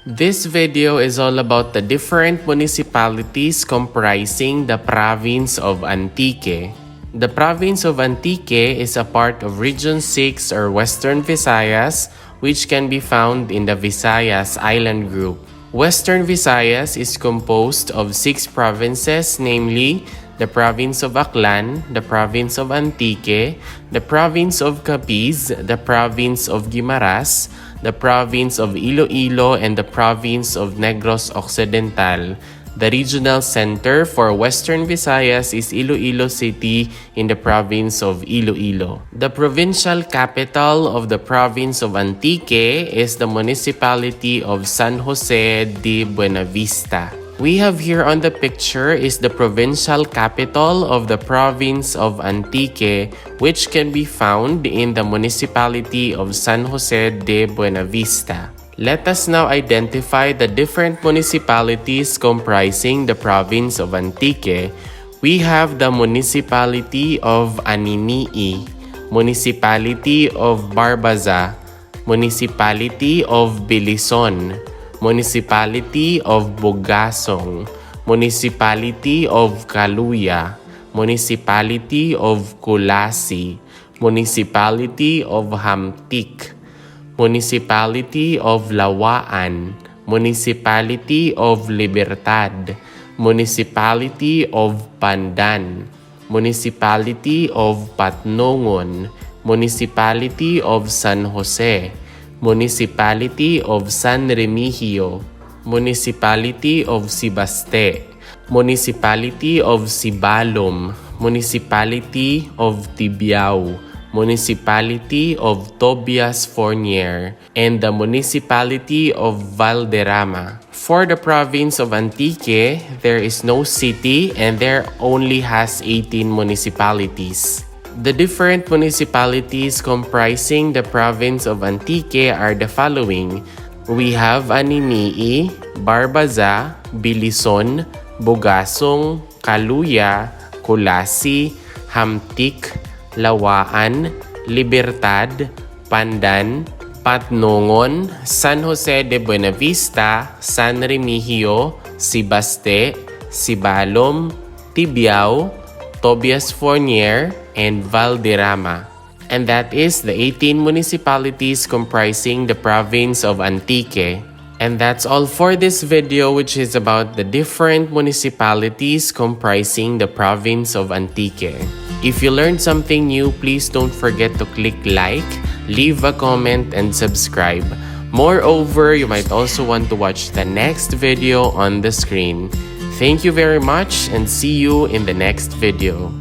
This video is all about the different municipalities comprising the province of Antique. The province of Antique is a part of Region 6 or Western Visayas, which can be found in the Visayas Island group. Western Visayas is composed of 6 provinces, namely the province of Aklan, the province of Antique, the province of Capiz, the province of Guimaras, the province of Iloilo, and the province of Negros Occidental. The regional center for Western Visayas is Iloilo City in the province of Iloilo. The provincial capital of the province of Antique is the municipality of 𝗪𝗓𝗪𝗓-𝗪𝗓. We have here on the picture is the provincial capital of the province of Antique, which can be found in the municipality of 𝗪𝗓𝗪𝗓. Let us now identify the different municipalities comprising the province of Antique. We have the municipality of Aninii, municipality of 𝗪𝗓𝗪𝗓, municipality of Bilison, municipality of Bogasong, municipality of Kaluya, municipality of Kulasi, municipality of Hamtik, municipality of Lawaan, municipality of Libertad, municipality of Pandan, municipality of Patnongon, municipality of San Jose, municipality of San Remigio, municipality of Sibaste, municipality of Sibalom, municipality of Tibiao, municipality of 𝗪𝗪𝗪𝗧, and the municipality of Valderrama. For the province of Antique, there is no city and there only has 18 municipalities. The different municipalities comprising the province of Antique are the following. We have Aninii, 𝗪𝗪𝗪𝗪, Bilison, Bogasong, Kaluya, Kulasi, Hamtik, Lawaan, Libertad, Pandan, Patnongon, San Jose de Buenavista, San Remigio, Sibaste, Sibalom, Tibiao, 𝗪𝗪𝗪𝗪𝗪, and Valderrama. And that is the 18 municipalities comprising the province of Antique. And that's all for this video, which is about the different municipalities comprising the province of Antique. If you learned something new, please don't forget to click like, leave a comment, and subscribe. Moreover, you might also want to watch the next video on the screen. Thank you very much and see you in the next video.